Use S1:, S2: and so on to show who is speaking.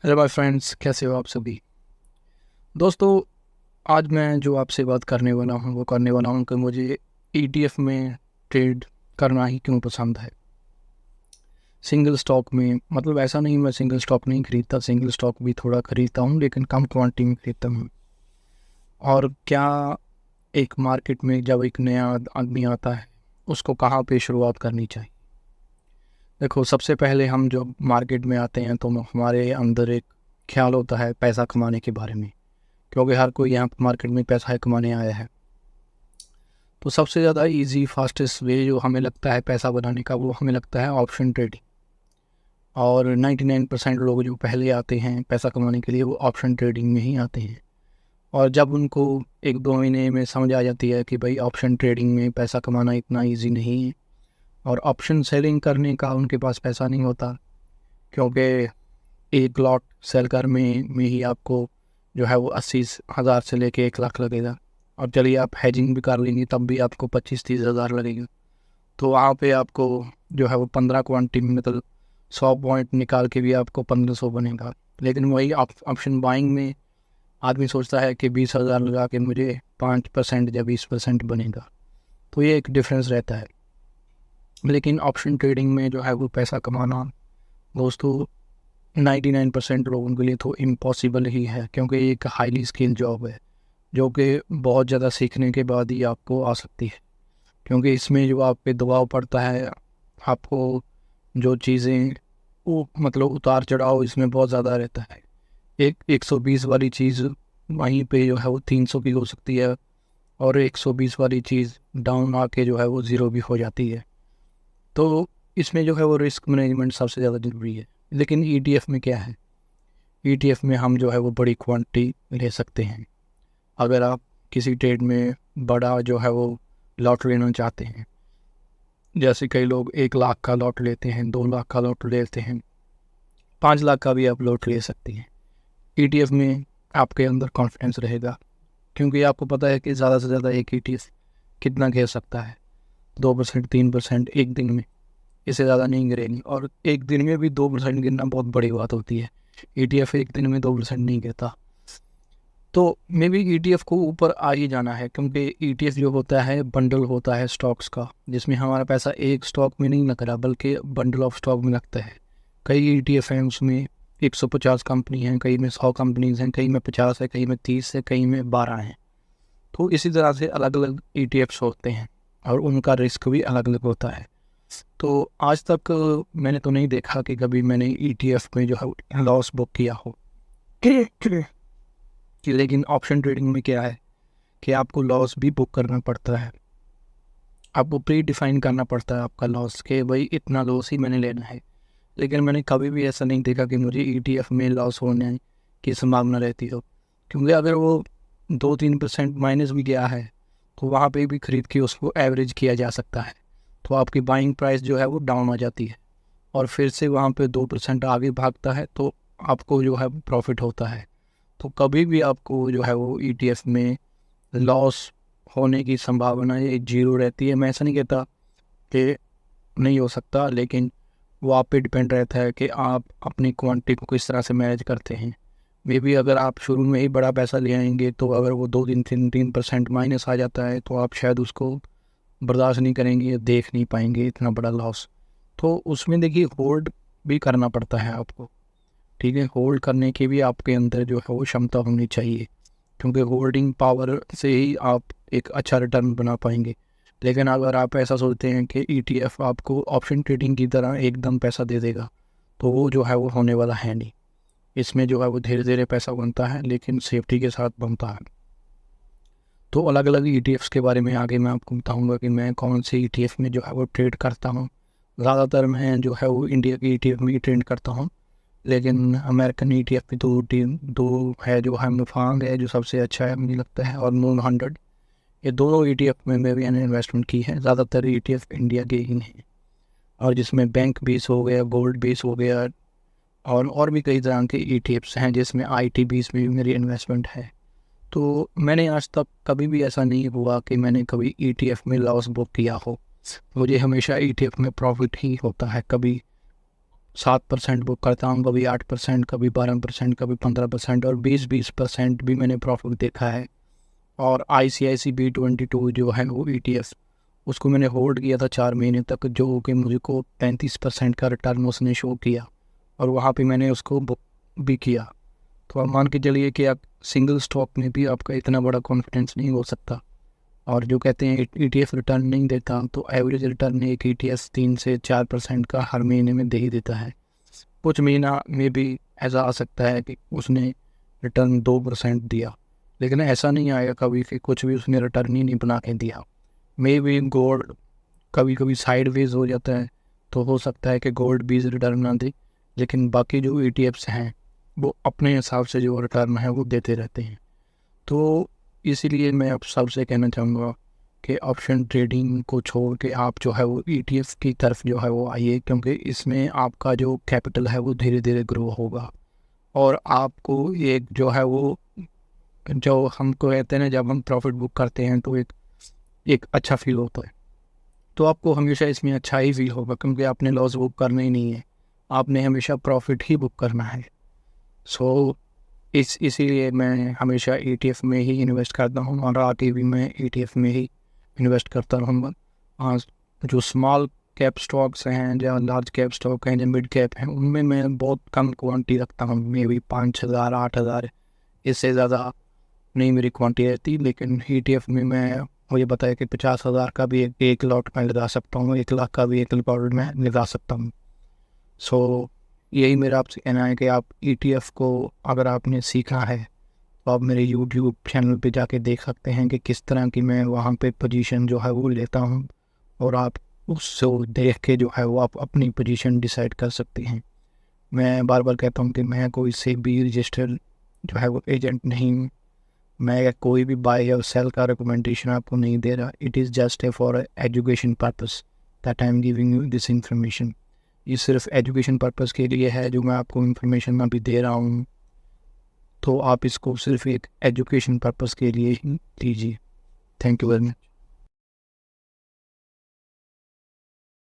S1: Hello my friends, कैसे हो आप सभी दोस्तों। आज मैं जो आपसे बात करने वाला हूँ कि मुझे ईटीएफ में ट्रेड करना ही क्यों पसंद है। सिंगल स्टॉक में मतलब ऐसा नहीं मैं सिंगल स्टॉक नहीं खरीदता, सिंगल स्टॉक भी थोड़ा खरीदता हूँ लेकिन कम क्वांटिटी में खरीदता हूँ। और क्या एक मार्केट में जब एक नया आदमी आता है उसको कहाँ पे शुरुआत करनी चाहिए। देखो, सबसे पहले हम जब मार्केट में आते हैं तो हमारे अंदर एक ख्याल होता है पैसा कमाने के बारे में, क्योंकि हर कोई यहाँ मार्केट में पैसा कमाने आया है। तो सबसे ज़्यादा इजी फास्टेस्ट वे जो हमें लगता है पैसा बनाने का, वो हमें लगता है ऑप्शन ट्रेडिंग। और 99% लोग जो पहले आते हैं पैसा कमाने के लिए वो ऑप्शन ट्रेडिंग में ही आते हैं। और जब उनको एक दो महीने में समझ आ जाती है कि भाई ऑप्शन ट्रेडिंग में पैसा कमाना इतना ईजी नहीं है और ऑप्शन सेलिंग करने का उनके पास पैसा नहीं होता, क्योंकि एक लॉट सेल कर में ही आपको जो है वो 80,000 से लेके 1 लाख लगेगा। और चलिए आप हैजिंग भी कर लेंगे तब भी आपको 25-30 हज़ार लगेगा। तो वहाँ पे आपको जो है वो 15 क्वांटिटी में मतलब 100 पॉइंट निकाल के भी आपको 1500 बनेगा। लेकिन वही ऑप्शन बाइंग में आदमी सोचता है कि 20,000 लगा के मुझे 5% या 20% बनेगा। तो ये एक डिफरेंस रहता है। लेकिन ऑप्शन ट्रेडिंग में जो है वो पैसा कमाना दोस्तों 99% लोगों के लिए तो इम्पॉसिबल ही है, क्योंकि ये एक हाईली स्किल जॉब है जो कि बहुत ज़्यादा सीखने के बाद ही आपको आ सकती है। क्योंकि इसमें जो आप पे दबाव पड़ता है, आपको जो चीज़ें वो मतलब उतार चढ़ाव इसमें बहुत ज़्यादा रहता है। एक 120 वाली चीज़ वहीं पे जो है वो 300 की हो सकती है, और 120 वाली चीज़ डाउन आके जो है वो ज़ीरो भी हो जाती है। तो इसमें जो है वो रिस्क मैनेजमेंट सबसे ज़्यादा ज़रूरी है। लेकिन ईटीएफ में क्या है, ईटीएफ में हम जो है वो बड़ी क्वांटिटी ले सकते हैं। अगर आप किसी ट्रेड में बड़ा जो है वो लॉट लेना चाहते हैं, जैसे कई लोग 1 लाख का लॉट लेते हैं, 2 लाख का लॉट लेते हैं, 5 लाख का भी आप लॉट ले सकते हैं। ईटीएफ में आपके अंदर कॉन्फिडेंस रहेगा, क्योंकि आपको पता है कि ज़्यादा से ज़्यादा एक ईटीएफ कितना गिर सकता है, 2% 3% एक दिन में, इससे ज़्यादा नहीं गिरेगी। और एक दिन में भी 2% गिरना बहुत बड़ी बात होती है। ईटीएफ एक दिन में 2% नहीं गिरता। तो मे बी ईटीएफ को ऊपर आ ही जाना है, क्योंकि ईटीएफ जो होता है बंडल होता है स्टॉक्स का, जिसमें हमारा पैसा एक स्टॉक में नहीं लग रहा बल्कि बंडल ऑफ स्टॉक में लगता है। कई ईटीएफ हैं, उसमें 150 कंपनी हैं, कई में 100 कंपनीज हैं, कई में 50 है, कई में 30 है, कई में 12 हैं। तो इसी तरह से अलग अलग ईटीएफ्स होते हैं और उनका रिस्क भी अलग अलग होता है। तो आज तक मैंने तो नहीं देखा कि कभी मैंने ईटीएफ में जो है लॉस बुक किया हो। लेकिन ऑप्शन ट्रेडिंग में क्या है कि आपको लॉस भी बुक करना पड़ता है। आपको प्री डिफाइन करना पड़ता है आपका लॉस, कि भाई इतना लॉस ही मैंने लेना है। लेकिन मैंने कभी भी ऐसा नहीं देखा कि मुझे ईटीएफ में लॉस होने की संभावना रहती हो, क्योंकि अगर वो 2-3% माइनस भी गया है तो वहाँ पे भी खरीद के उसको एवरेज किया जा सकता है। तो आपकी बाइंग प्राइस जो है वो डाउन आ जाती है और फिर से वहाँ पे 2% आगे भागता है तो आपको जो है प्रॉफिट होता है। तो कभी भी आपको जो है वो ईटीएफ में लॉस होने की संभावना ये जीरो रहती है। मैं ऐसा नहीं कहता कि नहीं हो सकता, लेकिन वो आप पे डिपेंड रहता है कि आप अपनी क्वांटिटी को किस तरह से मैनेज करते हैं। मे बी अगर आप शुरू में ही बड़ा पैसा ले आएंगे तो अगर वो 2-3% माइनस आ जाता है तो आप शायद उसको बर्दाश्त नहीं करेंगे, देख नहीं पाएंगे इतना बड़ा लॉस। तो उसमें देखिए होल्ड भी करना पड़ता है आपको। ठीक है, होल्ड करने की भी आपके अंदर जो है वो क्षमता होनी चाहिए, क्योंकि होल्डिंग पावर से ही आप एक अच्छा रिटर्न बना पाएंगे। लेकिन अगर आप ऐसा सोचते हैं कि ईटीएफ आपको ऑप्शन ट्रेडिंग की तरह एकदम पैसा दे देगा, तो वो जो है वो होने वाला है नहीं। इसमें जो है वो धीरे धीरे पैसा बनता है, लेकिन सेफ्टी के साथ बनता है। तो अलग अलग ईटीएफ्स के बारे में आगे मैं आपको बताऊंगा कि मैं कौन से ईटीएफ में जो है वो ट्रेड करता हूँ। ज़्यादातर मैं जो है वो इंडिया के ईटीएफ में ही ट्रेड करता हूँ, लेकिन अमेरिकन ईटीएफ में दो है, जो है मुफांग है जो सबसे अच्छा है मुझे लगता है, और मून 100। ये दोनों ईटीएफ में मैंने इन्वेस्टमेंट की है। ज़्यादातर ईटीएफ इंडिया के ही हैं, और जिसमें बैंक बेस हो गया, गोल्ड बेस हो गया, और भी कई तरह के ईटीएफ्स हैं जिसमें आईटी बेस में भी मेरी इन्वेस्टमेंट है। तो मैंने आज तक कभी भी ऐसा नहीं हुआ कि मैंने कभी ईटीएफ में लॉस बुक किया हो। मुझे हमेशा ईटीएफ में प्रॉफिट ही होता है। कभी 7% बुक करता हूँ, कभी 8%, कभी 12%, कभी 15% और 20% भी मैंने प्रॉफिट देखा है। और ICICI B22 जो है वो ETF, उसको मैंने होल्ड किया था 4 महीने तक, जो कि मुझे को 35% का रिटर्न उसने शो किया, और वहाँ पे मैंने उसको बुक भी किया। तो आप मान के चलिए कि आप सिंगल स्टॉक में भी आपका इतना बड़ा कॉन्फिडेंस नहीं हो सकता। और जो कहते हैं ETF रिटर्न नहीं देता, तो एवरेज रिटर्न एक ETF 3 से 4% का हर महीने में दे ही देता है। कुछ महीना में भी ऐसा आ सकता है कि उसने रिटर्न 2% दिया, लेकिन ऐसा नहीं आएगा कभी कि कुछ भी उसने रिटर्न ही नहीं बना के दिया। मे भी गोल्ड कभी कभी साइडवेज हो जाता है, तो हो सकता है कि गोल्ड भी रिटर्न ना दे, लेकिन बाकी जो ETFs हैं वो अपने हिसाब से जो रिटर्न है वो देते रहते हैं। तो इसीलिए मैं आप सबसे कहना चाहूँगा कि ऑप्शन ट्रेडिंग को छोड़ के आप जो है वो ETF की तरफ जो है वो आइए, क्योंकि इसमें आपका जो कैपिटल है वो धीरे धीरे ग्रो होगा, और आपको एक जो है वो, जो हमको कहते हैं ना, जब हम प्रॉफिट बुक करते हैं तो एक एक अच्छा फील होता है। तो आपको हमेशा इसमें अच्छा ही फील होगा, क्योंकि आपने लॉस बुक करना ही नहीं है, आपने हमेशा प्रॉफिट ही बुक करना है। सो इसीलिए मैं हमेशा ETF में ही इन्वेस्ट करता हूँ, और आगे भी मैं ETF में ही इन्वेस्ट करता रहूँगा। आज जो स्मॉल कैप स्टॉक्स हैं या लार्ज कैप स्टॉक हैं या मिड कैप हैं, उनमें मैं बहुत कम क्वांटिटी रखता हूँ, मे बी 5,000 8,000, इससे ज़्यादा नहीं मेरी क्वांटिटी रहती। लेकिन ETF में मैं, मुझे पता है कि 50,000 का भी एक लॉट में लगा सकता हूँ, 1 लाख का भी एक लॉट में लगा सकता हूँ। सो यही मेरा आपसे कहना है कि आप ETF को अगर आपने सीखा है तो आप मेरे YouTube चैनल पे जाके देख सकते हैं कि किस तरह की मैं वहाँ पे पोजीशन जो है वो लेता हूँ, और आप उससे देख के जो है वो आप अपनी पोजीशन डिसाइड कर सकते हैं। मैं बार बार कहता हूँ कि मैं कोई से भी रजिस्टर्ड जो है वो एजेंट नहीं हूँ। मैं कोई भी बाय और सेल का रिकमेंडेशन आपको नहीं दे रहा। It is just for education purpose that I am giving you this information. ये सिर्फ एजुकेशन पर्पस के लिए है जो मैं आपको इन्फॉर्मेशन अभी दे रहा हूँ, तो आप इसको सिर्फ एक एजुकेशन पर्पस के लिए ही लीजिए। Thank you very much.